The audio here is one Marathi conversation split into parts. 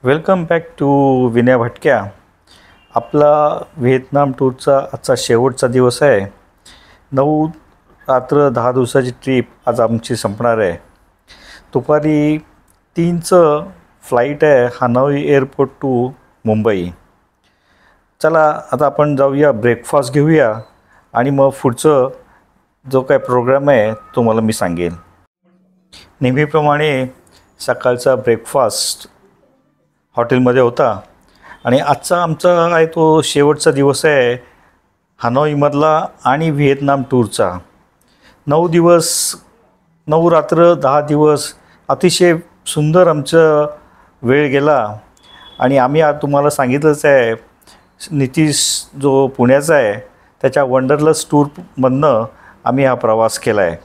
वेलकम बॅक टू विनय भटक्या। आपला व्हिएतनाम टूरचा आजचा शेवटचा दिवस आहे। 9 रात्र 10 दिवसाची ट्रिप आज आमची संपणार आहे। दुपारी 3चं फ्लाईट आहे हनोई एअरपोर्ट टू मुंबई। चला आता आपण जाऊया, ब्रेकफास्ट घेऊया आणि मग पुढचं जो काय प्रोग्राम आहे तो मला मी सांगेन। नेहमीप्रमाणे सकाळचा ब्रेकफास्ट हॉटेलमध्ये होता आणि आजचा आमचा आहे तो शेवटचा दिवस आहे हनोईमधला आणि व्हिएतनाम टूरचा। 9 दिवस 9 रात्र 10 दिवस अतिशय सुंदर आमचा वेळ गेला। आणि आम्ही आज तुम्हाला सांगितलंच आहे, नितीश जो पुण्याचा आहे त्याच्या वंडरलस्ट टूरमधनं आम्ही हा प्रवास केला आहे।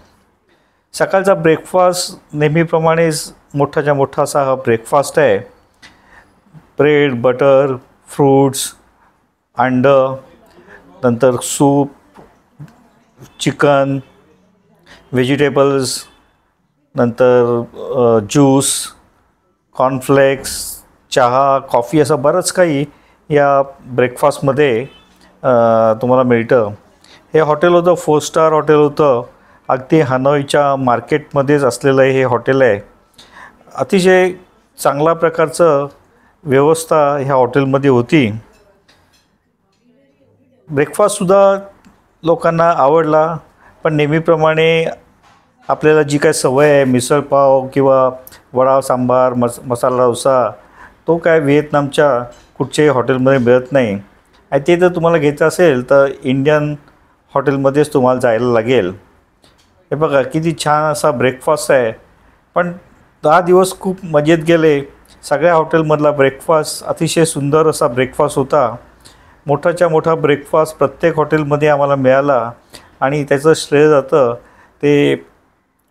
सकाळचा ब्रेकफास्ट नेहमीप्रमाणेच मोठाच्या मोठा असा हा ब्रेकफास्ट आहे। ब्रेड, बटर, फ्रूट्स, अंडं, नंतर सूप, चिकन, व्हेजिटेबल्स, नंतर ज्यूस, कॉर्नफ्लेक्स, चहा, कॉफी असं बरंच काही या ब्रेकफास्टमध्ये तुम्हाला मिळतं। हे हॉटेल होतं 4 स्टार हॉटेल होतं। अगदी हनोईच्या मार्केटमध्येच असलेलं हे हॉटेल आहे। अतिशय चांगल्या प्रकारचं व्यवस्था ह्या हॉटेलमध्ये होती। ब्रेकफास्टसुद्धा लोकांना आवडला, पण नेहमीप्रमाणे आपल्याला जी काय सवय आहे मिसळपाव किंवा वडा सांबार मसाला डोसा तो काय व्हिएतनामच्या कुठच्याही हॉटेलमध्ये मिळत नाही। आणि ते जर तुम्हाला घ्यायचं असेल तर इंडियन हॉटेलमध्येच तुम्हाला जायला लागेल। हे बघा किती छान असा ब्रेकफास्ट आहे। पण 10 दिवस खूप मजेत गेले। सगळ्या हॉटेलमधला ब्रेकफास्ट अतिशय सुंदर असा ब्रेकफास्ट होता। मोठाच्या मोठा ब्रेकफास्ट प्रत्येक हॉटेलमध्ये आम्हाला मिळाला आणि त्याचं श्रेय जातं ते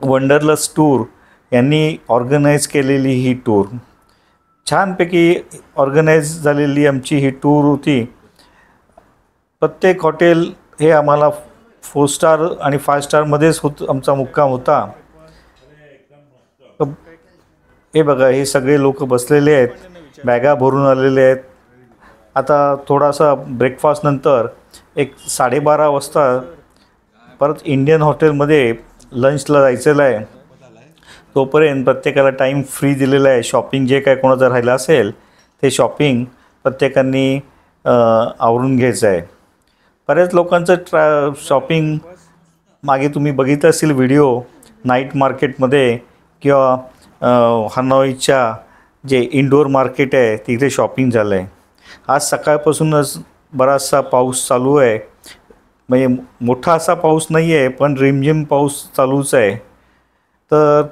वंडरलस्ट टूर यांनी ऑर्गनाईज केलेली ही टूर। छानपैकी ऑर्गनाईज झालेली आमची ही टूर होती। प्रत्येक हॉटेल हे आम्हाला 4 स्टार आणि 5 स्टारमध्येच आमचा मुक्काम होता। हे बघा हे सगळे लोक बसलेले आहेत, बॅगा भरून आलेले आहेत। आता थोडासा ब्रेकफास्ट नंतर एक 12:30 वाजता परत इंडियन हॉटेलमध्ये लंचला जायचं आहे। तोपर्यंत प्रत्येकाला टाईम फ्री दिलेला आहे। शॉपिंग जे काय कोणाचं राहिलं असेल ते शॉपिंग प्रत्येकाने आवरून घ्यायचं आहे। बऱ्याच लोकांचं शॉपिंग मागे तुम्ही बघितलं असेल व्हिडिओ, नाईट मार्केटमध्ये किंवा हनोईच्या जे इंडोर मार्केट आहे तिथे शॉपिंग झालं आहे। आज सकाळपासूनच बराचसा पाऊस चालू आहे, म्हणजे मोठा असा पाऊस नाही आहे पण रिमझिम पाऊस चालूच आहे। तर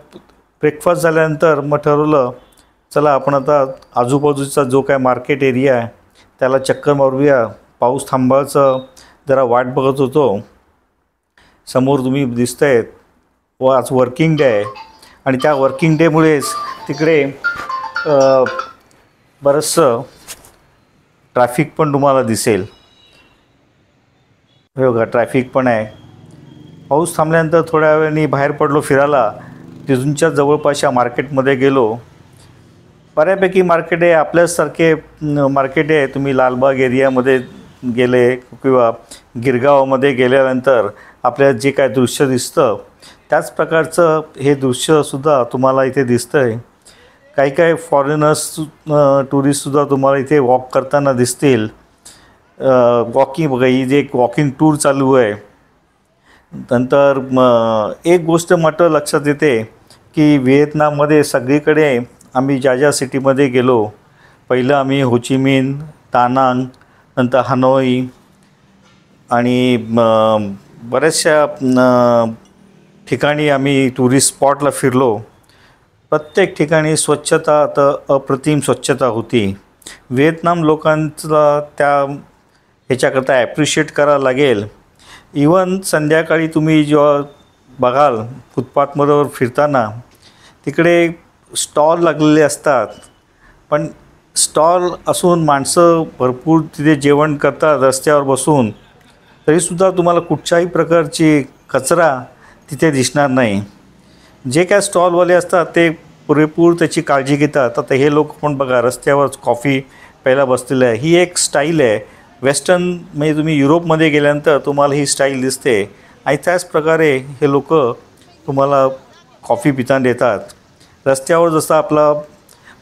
ब्रेकफास्ट झाल्यानंतर मग ठरवलं चला आपण आता आजूबाजूचा जो काय मार्केट एरिया आहे त्याला चक्कर मारूया। पाऊस थांबायचं जरा वाट बघत होतो। समोर तुम्ही दिसतायत व आज वर्किंग डे आहे आणि त्या वर्किंग डेमुळेच तिकडे बरंचसं ट्रॅफिक पण तुम्हाला दिसेल। हे बघा ट्रॅफिक पण आहे। पाऊस थांबल्यानंतर थोड्या वेळाने बाहेर पडलो फिरायला, तिथूनच्या जवळपासच्या मार्केटमध्ये गेलो। बऱ्यापैकी मार्केट आहे, आपल्यासारखे मार्केट आहे। तुम्ही लालबाग एरियामध्ये गेले किंवा गिरगावमध्ये गेल्यानंतर आपल्याला जे काय दृश्य दिसतं त्याच प्रकारचं हे दृश्यसुद्धा तुम्हाला इथे दिसतं आहे। काही काही फॉरेनर्स टुरिस्टसुद्धा तुम्हाला इथे वॉक करताना दिसतील। वॉकिंग बघा, ही जे एक वॉकिंग टूर चालू आहे। नंतर एक गोष्ट मात्र लक्षात येते की व्हिएतनाममध्ये सगळीकडे आम्ही ज्या ज्या सिटीमध्ये गेलो, पहिलं आम्ही होचिमिन, दानांग, नंतर हनोई आणि बऱ्याचशा ठिकाणी आम्ही टुरिस्ट स्पॉटला फिरलो। प्रत्येक ठिकाणी स्वच्छता तर अप्रतिम स्वच्छता होती। व्हिएतनाम लोकांचा त्या ह्याच्याकरता ॲप्रिशिएट करावं लागेल। इवन संध्याकाळी तुम्ही जेव्हा बघाल फुटपाथमध्ये फिरताना तिकडे स्टॉल लागलेले असतात, पण स्टॉल असून माणसं भरपूर तिथे जेवण करतात रस्त्यावर बसून, तरीसुद्धा तुम्हाला कुठच्याही प्रकारची कचरा तिथे दिसणार नाही। जे काय स्टॉलवाले असतात ते पुरेपूर त्याची काळजी घेतात. आता हे लोक पण बघा रस्त्यावर कॉफी प्यायला बसलेलं आहे. ही एक स्टाईल आहे वेस्टर्न, म्हणजे तुम्ही युरोपमध्ये गेल्यानंतर तुम्हाला ही स्टाईल दिसते आणि त्याच प्रकारे हे लोक तुम्हाला कॉफी पिताना देतात. रस्त्यावर जसा आपला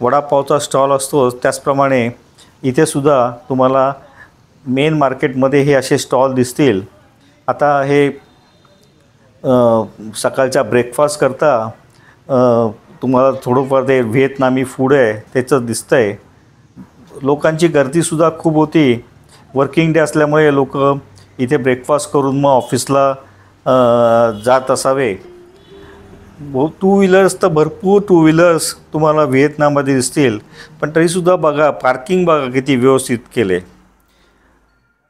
वडापावचा स्टॉल असतो त्याचप्रमाणे इथेसुद्धा तुम्हाला मेन मार्केटमध्ये हे असे स्टॉल दिसतील. आता हे सकाळच्या ब्रेकफास्ट करता तुम्हाला थोडंफार ते व्हिएतनामी फूड आहे त्याचं दिसतं आहे. लोकांची गर्दीसुद्धा खूप होती. वर्किंग डे असल्यामुळे लोक इथे ब्रेकफास्ट करून मग ऑफिसला जात असावे. टू व्हीलर्स तर भरपूर टू व्हीलर्स तुम्हाला व्हिएतनाममध्ये दिसतील. पण तरीसुद्धा बघा पार्किंग बघा किती व्यवस्थित केले.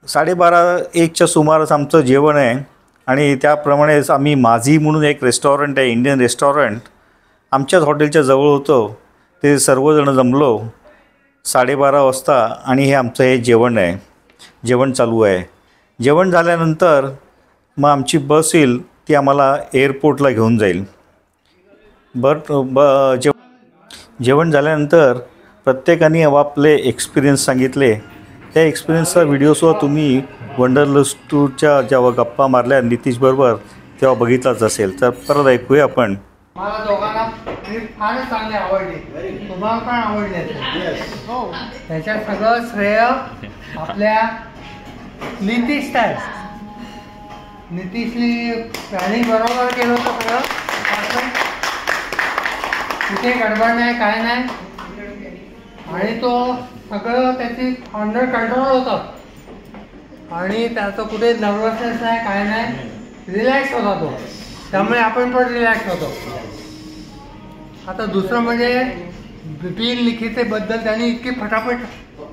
12:30-1च्या सुमारास आमचं जेवण आहे आणि त्याप्रमाणेच आम्ही माझी म्हणून एक रेस्टॉरंट आहे, इंडियन रेस्टॉरंट आमच्याच हॉटेलच्या जवळ होतं. ते सर्वजण जमलो 12:30 वाजता आणि हे आमचं हे जेवण आहे, जेवण चालू आहे. जेवण झाल्यानंतर मग आमची बस येईल, ती आम्हाला एअरपोर्टला घेऊन जाईल. जेवण झाल्यानंतर प्रत्येकाने आपले एक्सपिरियन्स सांगितले. त्या एक्सपिरियन्सचा व्हिडिओसुद्धा तुम्ही वंडरलस्ट टूरच्या जेव्हा गप्पा मारल्या नितीशबरोबर तेव्हा बघितलाच असेल. तर परत ऐकूया आपण. मला दोघांना ट्रिप फारच चांगली आवडली, तुम्हाला पण आवडली. हो, त्याच्यात सगळं श्रेय आपल्या नितीश आहे. नितीशनी प्लॅनिंग बरोबर केलं होतं सगळं, कुठे गडबड नाही काय नाही आणि तो सगळं त्याची अंडर कंट्रोल होतं आणि त्याचं कुठे नर्वसनेस नाही काय नाही, रिलॅक्स होता तो. त्यामुळे आपण पण रिलॅक्स होतो. आता दुसरं म्हणजे बिपिन लिखितेबद्दल त्यांनी इतकी फटाफट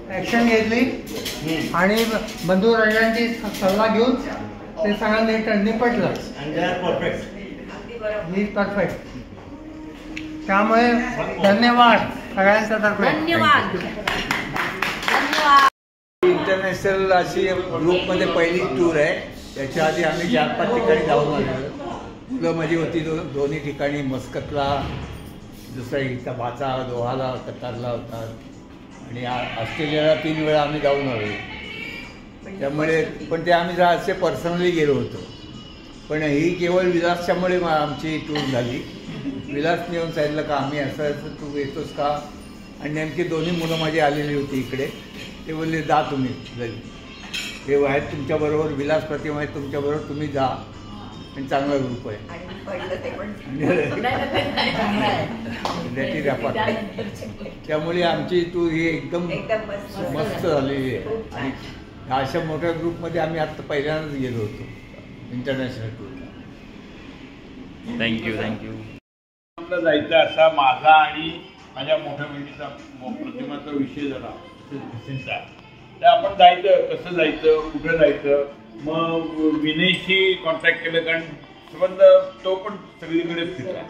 ॲक्शन घेतली आणि बंधू राजांची सल्ला घेऊन ते सगळं निपटलं. परफेक्ट. त्यामुळे धन्यवाद सगळ्यांच्या तर्फे. धन्यवाद. इंटरनॅशनल अशी ग्रुपमध्ये पहिली टूर आहे. त्याच्या आधी आम्ही 4-5 ठिकाणी जाऊन आलो. मुलं माझी होती दोन्ही ठिकाणी, मस्कतला, दुसरा इथं भाचा दोहाला कतारला होता आणि ऑस्ट्रेलियाला 3 वेळा आम्ही जाऊन आलो. त्यामुळे पण ते आम्ही असे पर्सनली गेलो होतो. पण ही केवळ विलासच्यामुळे आमची टूर झाली. विलासने येऊन सांगितलं का आम्ही असं तू येतोस का, आणि नेमकी दोन्ही मुलं माझी आलेली होती इकडे. ते बोलले जा तुम्ही घरी, ते आहेत तुमच्याबरोबर, विलास प्रतिमा आहेत तुमच्याबरोबर, तुम्ही जा आणि चांगला ग्रुप आहे. त्यामुळे आमची टूर ही एकदम मस्त झालेली आहे. आणि अशा मोठ्या ग्रुपमध्ये आम्ही आत्ता पहिल्यांदाच गेलो होतो इंटरनॅशनल टूरला. थँक्यू. आपलं जायचं असा माझा आणि माझ्या मोठ्या बहिणीचा प्रतिमाचा विषय झाला तर आपण जायचं, कसं जायचं, कुठं जायचं. मग विनयशी कॉन्टॅक्ट केलं कारण संबंध तो पण सगळीकडे फिरला.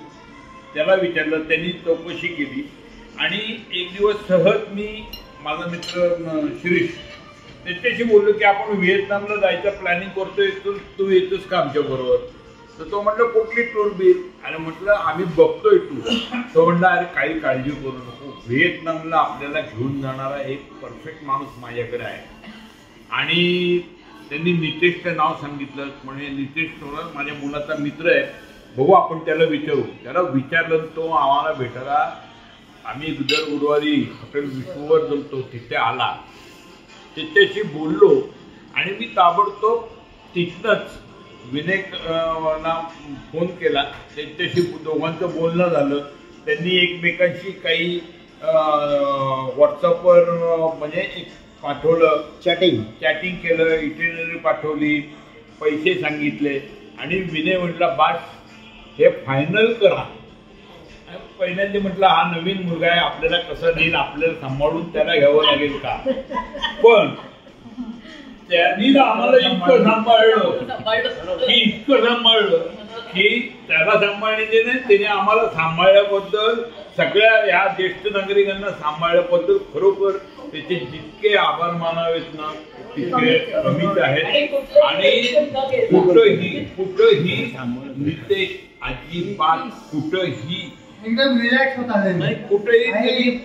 त्याला विचारलं, त्यांनी चौकशी केली आणि एक दिवस सहज मी माझा मित्र शिरीष त्याच्याशी बोललो की आपण व्हिएतनामला जायचं प्लॅनिंग करतोय, तू येतोस का आमच्याबरोबर. तर तो म्हटलं कुठली टूर बिल, आणि म्हटलं आम्ही बघतोय टूर. तो म्हटलं अरे काही काळजी करू नको, व्हिएतनामला आपल्याला घेऊन जाणारा एक परफेक्ट माणूस माझ्याकडे आहे. आणि त्यांनी नितेशचं नाव सांगितलं. म्हणजे नितेश थोडा माझ्या मुलाचा मित्र आहे, बघू आपण त्याला विचारू. त्याला विचारलं, तो आम्हाला भेटायला आम्ही दर गुरुवारी हॉटेल विष्णूवर जमतो तिथे आला. त्याच्याशी बोललो आणि मी ताबडतोब तिथनंच विनायकला फोन केला. त्यांच्याशी दोघांचं बोलणं झालं. त्यांनी एकमेकांशी काही व्हॉट्सअपवर म्हणजे एक पाठवलं, चॅटिंग केलं, इटिनरी पाठवली, पैसे सांगितले आणि विनय म्हटला बास हे फायनल करा. पहिल्यांदा म्हटलं हा नवीन मुलगा आहे, आपल्याला कसं नेईल, आपल्याला सांभाळून त्याला घ्यावं लागेल का. पण त्यांनी आम्हाला इतकं सांभाळलं की त्याला सांभाळण्याचे नाही, त्याने आम्हाला सांभाळल्याबद्दल, सगळ्या ह्या ज्येष्ठ नागरिकांना सांभाळल्याबद्दल खरोखर त्याचे जितके आभार मानावेत ना तितके कमीच आहेत. आणि कुठंही नितेश अजिबात कुठंही एकदम रिलॅक्स होता नाही कुठेही काही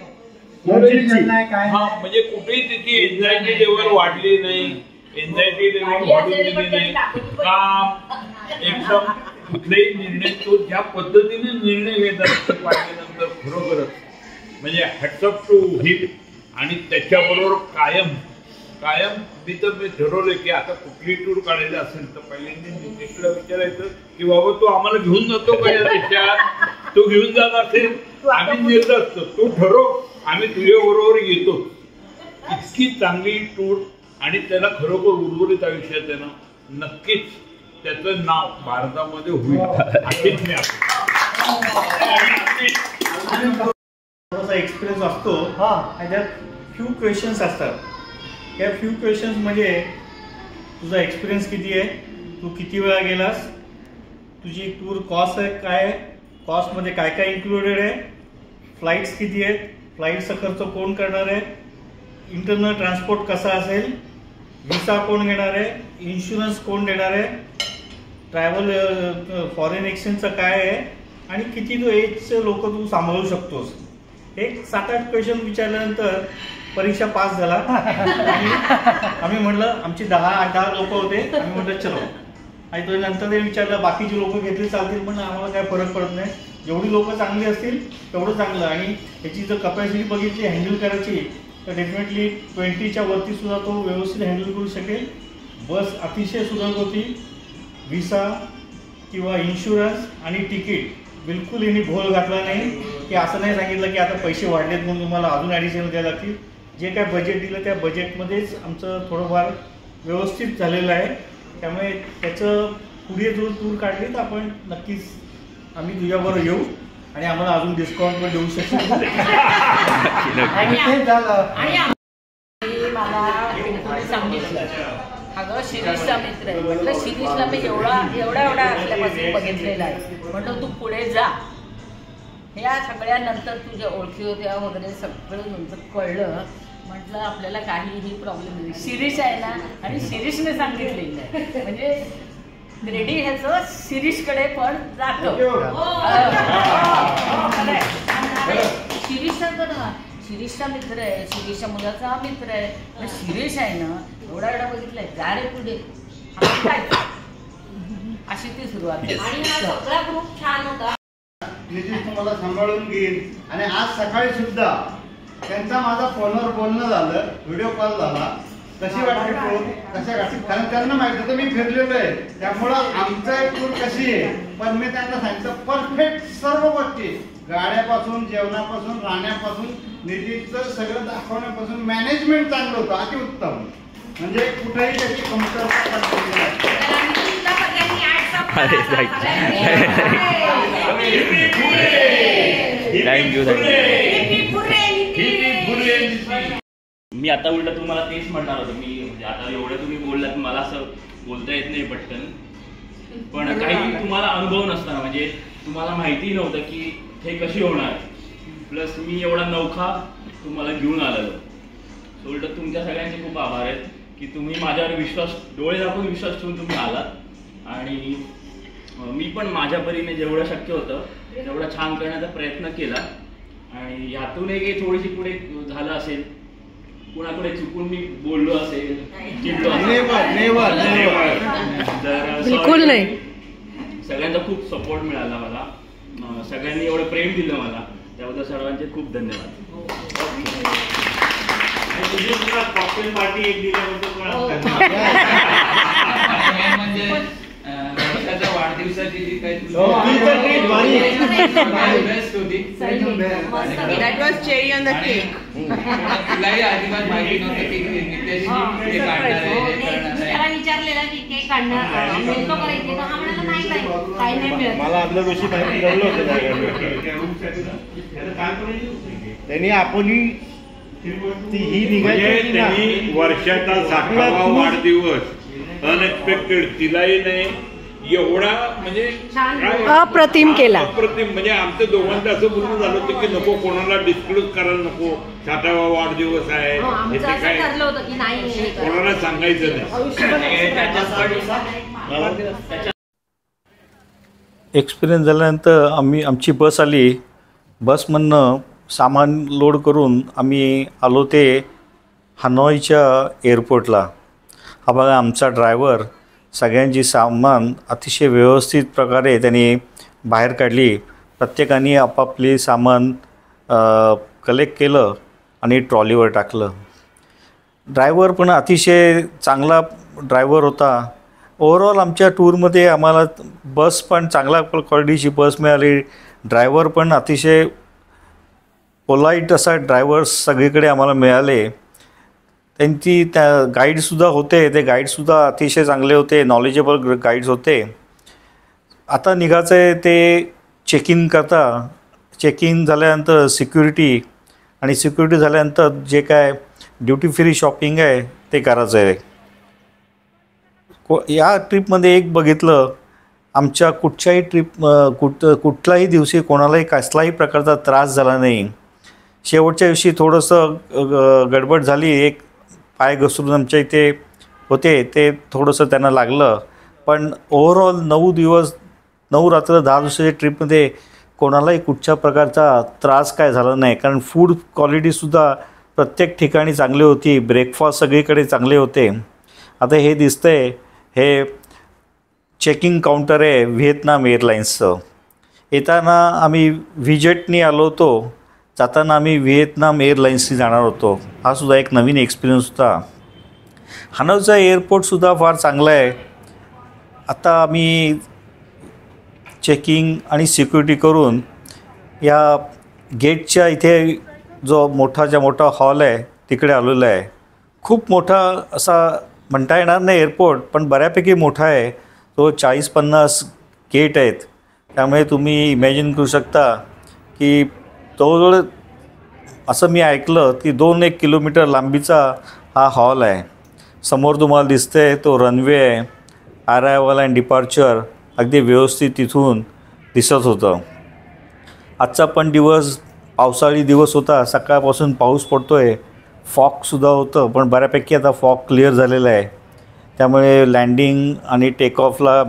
त्यांनी नाही काय हा म्हणजे कुठेही तिची एन्झायटी लेवल वाढली नाही, एन्झायटी लेवल वाढून दिली नाही. काम एकदम कुठलेही निर्णय तो ज्या पद्धतीने निर्णय घेतात पाहिल्यानंतर खरोखरच म्हणजे हॅट्स ऑफ टू हिम. आणि त्याच्याबरोबर कायम मी ठरवलं की आता कुठली टूर काढायची असेल तर पहिल्यांदा नितेशला विचारायचं की बाबा तू आम्हाला घेऊन जातो का या देशात, तू घेऊन जात असेल आम्ही निर्धास्त तू ठरव, आम्ही तुझ्याबरोबर येतो. इतकी चांगली टूर आणि त्याला खरोखर उर्वरित आयुष्यात आहे ना नक्कीच त्याचं नाव भारतामध्ये होईल अशीच मी थोडासा एक्सपिरियन्स असतो आणि त्यात फ्यू क्वेश्चन्स असतात. या फ्यू क्वेश्चन्स म्हणजे तुझा एक्सपिरियन्स किती आहे, तू किती वेळा गेलास, तुझी टूर कॉस्ट आहे काय, कॉस्टमध्ये काय काय इन्क्लुडेड आहे, फ्लाईट्स किती आहेत, फ्लाईटचा खर्च कोण करणार आहे, इंटरनल ट्रान्सपोर्ट कसा असेल, व्हिसा कोण घेणार आहे, इन्शुरन्स कोण देणार आहे, ट्रॅव्हल फॉरेन एक्सचेंजचं काय आहे आणि किती तू एजचे लोक तू सांभाळू शकतोस. एक 7-8 क्वेश्चन विचारल्यानंतर परीक्षा पास झाला. आम्ही म्हटलं आमची 10 लोक होते, आम्ही म्हटलं चलो. आणि तो नंतर ते विचारलं बाकीची लोक घेतली चालतील, पण आम्हाला काय फरक पडत नाही, जेवढी लोक चांगली असतील तेवढं चांगलं. आणि ह्याची जर कपॅसिटी बघितली हँडल करायची तर डेफिनेटली 20च्या वरती सुद्धा तो व्यवस्थित हँडल करू शकेल. बस अतिशय सुलभ होती. व्हिसा किंवा इन्शुरन्स आणि तिकीट बिलकुल यांनी घोळ घातला नाही की असं नाही सांगितलं की आता पैसे वाढलेत म्हणून तुम्हाला अजून ॲडिशनल द्यायला लागतील. जे काय बजेट दिलं त्या बजेटमध्येच आमचं थोडंफार व्यवस्थित झालेलं आहे. त्यामुळे त्याचं पुढे जो टूर काढली तर आपण नक्कीच आम्ही तुझ्याबरोबर येऊ आणि आम्हाला अजून डिस्काउंट पण देऊ शकतो. आणि ते झालं. मला सांगितलं अगं शिरीषचा मित्र आहे, म्हटलं शिरीषला मी एवढा असल्यापासून बघितलेला आहे, म्हटलं तू पुढे जा. ह्या सगळ्यानंतर तुझ्या ओळखी होत्या वगैरे सगळं तुमचं कळलं. म्हटलं आपल्याला काहीही प्रॉब्लेम नाही, शिरीष आहे ना. आणि शिरीषने सांगितलेलं आहे म्हणजे क्रेडिट ह्याचं शिरीषकडे पण जातं. शिरीषचा तर शिरीषचा मित्र आहे, शिरीषच्या मुलाचा मित्र आहे. शिरीष आहे ना एवढा बघितलाय जा रे पुढे अशी ती सुरुवात. आणि हा सगळा ग्रुप छान होता. नितीश तुम्हाला सांभाळून घेईल. आणि आज सकाळी सुद्धा त्यांचा माझा फोनवर बोलणं झालं, व्हिडिओ कॉल झाला. कशी वाटते टूर, कशा वाटते, कारण त्यांना माहिती होतं मी फिरलेलो आहे, त्यामुळं आमचं टूर कशी आहे. पण मी त्यांना सांगितलं परफेक्ट सर्व गोष्टी, गाड्यापासून जेवणापासून राहण्यापासून नितीशचं सगळं दाखवण्यापासून मॅनेजमेंट चांगलं होतं, अतिउत्तम. म्हणजे कुठेही त्याची कमतरता मी आता उलट तुम्हाला तेच म्हणणार होतो. मी म्हणजे आता एवढं तुम्ही बोललात मला असं बोलता येत नाही पटकन, पण काही तुम्हाला अनुभव नसताना म्हणजे तुम्हाला माहिती नव्हतं की हे कशी होणार. प्लस मी एवढा नौखा तुम्हाला घेऊन आलेलो. उलट तुमच्या सगळ्यांचे खूप आभार आहेत की तुम्ही माझ्यावर डोळे झाकून विश्वास ठेवून तुम्ही आलात. आणि मी पण माझ्या परीने जेवढं शक्य होतं तेवढं छान करण्याचा प्रयत्न केला. आणि यातून एक थोडीशी पुढे झालं असेल, कुणाकडे चुकून मी बोललो असेल, चिडलो असेल तर बिलकुल नाही. सगळ्यांचा खूप सपोर्ट मिळाला मला, सगळ्यांनी एवढं प्रेम दिलं मला, त्याबद्दल सर्वांचे खूप धन्यवाद. कॉकटेल पार्टी एक दिल्याबद्दल वर्षाच्या वाढदिवसाची जी काही बेस्ट होती. That was cherry on the cake. तुलाही अजिबात माहिती नव्हतं की नितेश हे काढणार आहे. त्याला विचारलेला की केक काढणार मिळतो का इथे, हा म्हणाला नाही काही नाही मिळत. मला आदल्या दिवशी माहिती कळलं होतं त्यांनी आपण ही निघाली. त्यांनी वर्षाचा 60वा वाढदिवस अनएक्सपेक्टेड तिलाही नाही एवढा म्हणजे अप्रतिम केला. अप्रतिम म्हणजे आमचं दोघांचं असं बोलणं झालं होतं की नको कोणाला डिस्क्लोज करायला नको, 60वा वाढदिवस आहे कोणाला सांगायचं नाही. एक्सपिरियन्स झाल्यानंतर आमची बस आली बसमधनं सामान लोड करून आम्ही आलो ते हनॉईच्या एअरपोर्टला. हा बघा आमचा ड्रायव्हर सगळ्यांची सामान अतिशय व्यवस्थित प्रकारे त्यांनी बाहेर काढली. प्रत्येकाने आपापली सामान कलेक्ट केलं आणि ट्रॉलीवर टाकलं. ड्रायव्हर पण अतिशय चांगला ड्रायव्हर होता. ओव्हरऑल आमच्या टूरमध्ये आम्हाला बस पण चांगल्या क्वालिटीची बस मिळाली. ड्रायव्हर पण अतिशय पोलाईट असा ड्रायव्हर्स सगळीकडे आम्हाला मिळाले. त्यांची त्या गाईडसुद्धा होते, ते गाईडसुद्धा अतिशय चांगले होते, नॉलेजेबल गाईड्स होते. आता निघायचं आहे ते चेक इन करता. चेक इन झाल्यानंतर सिक्युरिटी आणि सिक्युरिटी झाल्यानंतर जे काय ड्युटी फ्री शॉपिंग आहे ते करायचं आहे. या ट्रिपमध्ये एक बघितलं, आमच्या कुठच्याही कुठल्याही दिवशी कोणालाही कसलाही प्रकारचा त्रास झाला नाही. शेवटच्या दिवशी थोडंसं गडबड झाली. एक पाय घसरून आमच्या इथे होते, ते थोडंसं त्यांना लागलं. पण ओव्हरऑल 9 रात्र 10 दिवसाच्या ट्रिपमध्ये कोणालाही कुठच्या प्रकारचा त्रास काय झाला नाही. कारण फूड क्वालिटीसुद्धा प्रत्येक ठिकाणी चांगली होती. ब्रेकफास्ट सगळीकडे चांगले होते. आता हे दिसतंय हे चेकिंग काउंटर आहे व्हिएतनाम एअरलाईन्सचं. येताना आम्ही व्हिजेटनी आलो होतो, जाताना आम्ही व्हिएतनाम एअरलाईन्सनी जाणार होतो. हा सुद्धा एक नवीन एक्सपिरियन्स होता. हनॉईचा एअरपोर्टसुद्धा फार चांगला आहे. आता आम्ही चेकिंग आणि सिक्युरिटी करून या गेटच्या इथे जो मोठा हॉल आहे तिकडे आलेला आहे. खूप मोठा असा म्हणता येणार नाही एअरपोर्ट, पण बऱ्यापैकी मोठा आहे. तो 40-50 गेट आहेत. त्यामुळे तुम्ही इमॅजिन करू शकता की जवळजवळ असं मी ऐकलं की 2-1 किलोमीटर लांबीचा हा हॉल आहे. समोर तुम्हाला दिसतंय तो रनवे आहे. अरायवल अँड डिपार्चर अगदी व्यवस्थित तिथून दिसत होतं. आजचा पण दिवस पावसाळी दिवस होता. सकाळपासून पाऊस पडतो आहे. फॉगसुद्धा होतं, पण बऱ्यापैकी आता फॉग क्लिअर झालेला आहे. त्यामुळे लँडिंग आणि टेकऑफला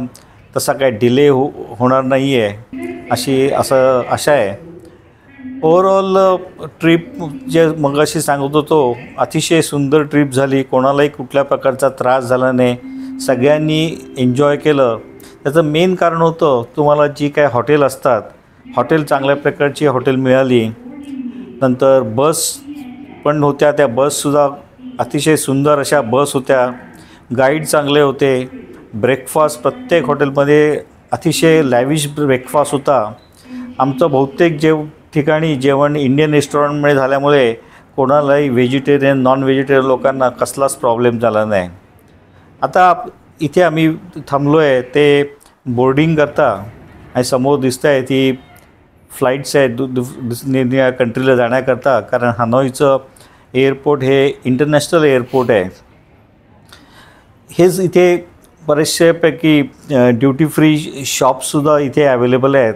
तसा काय डिले होणार नाही आहे अशी आशा आहे. ओव्हरऑल ट्रिप जे मगाशी सांगत होतो अतिशय सुंदर ट्रिप झाली. कोणालाही कुठल्या प्रकारचा त्रास झाला नाही. सगळ्यांनी एन्जॉय केलं. त्याचं मेन कारण होतं तुम्हाला जी काय हॉटेल असतात, हॉटेल चांगल्या प्रकारची हॉटेल मिळाली. नंतर बस पण होत्या, त्या बससुद्धा अतिशय सुंदर अशा बस होत्या. गाईड चांगले होते. ब्रेकफास्ट प्रत्येक हॉटेलमध्ये अतिशय लॅविश ब्रेकफास्ट होता. आमचं बहुतेक ठिकाणी जेवण इंडियन रेस्टॉरंटमध्ये झाल्यामुळे कोणालाही व्हेजिटेरियन नॉन व्हेजिटेरियन लोकांना कसलाच प्रॉब्लेम झाला नाही. आता इथे आम्ही थांबलो आहे ते बोर्डिंग करता आणि समोर दिसत आहे ती फ्लाईट्स आहेत या कंट्रीला जाण्याकरता. कारण हनॉईचं एअरपोर्ट हे इंटरनॅशनल एअरपोर्ट आहे. हेच इथे बरेचशेपैकी ड्युटी फ्री शॉप्ससुद्धा इथे अवेलेबल आहेत.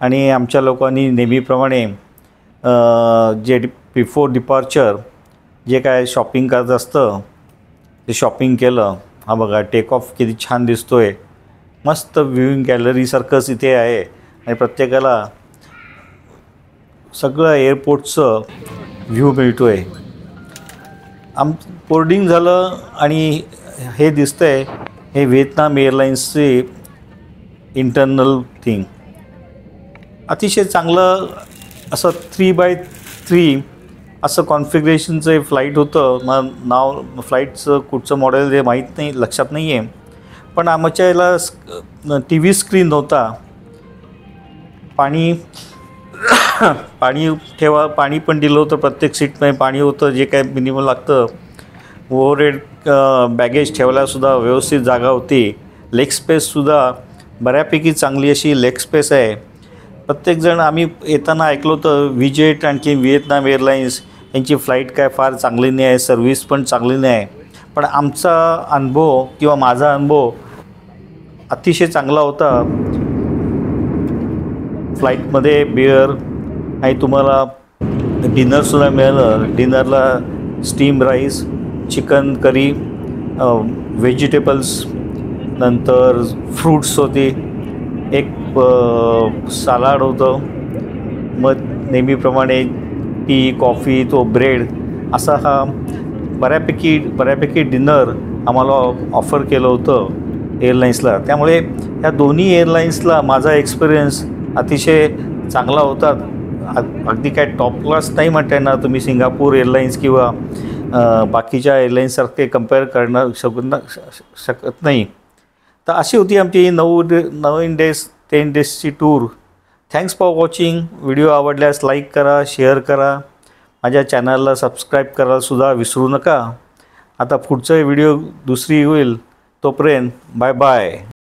आणि आमच्या लोकांनी नेहमीप्रमाणे जे बिफोर डिपार्चर जे काय शॉपिंग करत असतं ते शॉपिंग केलं. हा बघा टेक ऑफ किती छान दिसतो आहे. मस्त व्ह्यूइंग गॅलरीसारखंच इथे आहे आणि प्रत्येकाला सगळं एअरपोर्टचं व्ह्यू मिळतो आहे. बोर्डिंग झालं आणि हे दिसतं आहे हे व्हिएतनाम एअरलाईन्सचे इंटरनल थिंग. अतिशय चांगलं असं 3x3 असं कॉन्फिगरेशनचं फ्लाईट होतं. मग नाव फ्लाईटचं कुठचं मॉडेल हे माहीत नाही, लक्षात नाही आहे. पण आमच्या याला TV स्क्रीन नव्हता. पाणी पाणी पण दिलं होतं. प्रत्येक सीटमध्ये पाणी होतं जे काय मिनिमम लागतं. ओव्हरहेड बॅगेज ठेवायलासुद्धा व्यवस्थित जागा होती. लेग स्पेससुद्धा बऱ्यापैकी चांगली अशी लेग स्पेस आहे. प्रत्येकजण आम्ही येताना ऐकलो होतं व्हिजेट आणखी व्हिएतनाम एअरलाईन्स यांची फ्लाईट काय फार चांगली नाही आहे, सर्व्हिस पण चांगली नाही आहे. पण आमचा अनुभव किंवा माझा अनुभव अतिशय चांगला होता. फ्लाईटमध्ये बिअर आणि तुम्हाला डिनरसुद्धा मिळालं. डिनरला steam rice, chicken curry, vegetables, नंतर फ्रूट्स होती, एक सालाड होतं. मग नेहमीप्रमाणे टी कॉफी तो ब्रेड असा हा बऱ्यापैकी डिनर आम्हाला ऑफर केलं होतं एअरलाईन्सला. त्यामुळे या दोन्ही एअरलाईन्सला माझा एक्सपिरियन्स अतिशय चांगला होता. अगदी काय टॉप क्लास नाही म्हणता येणार तुम्ही सिंगापूर एअरलाईन्स किंवा बाकीच्या एअरलाईन्ससारखे कंपेअर करणं शकत नाही. तर अशी होती आमची 9 डेज 10 डेजची tour. Thanks for watching. Video आवडल्यास लाईक करा, शेअर करा, माझ्या चॅनलला सबस्क्राईब करायला सुद्धा विसरू नका. आता पुढचा व्हिडिओ दुसरी होईल. तोपर्यंत बाय बाय.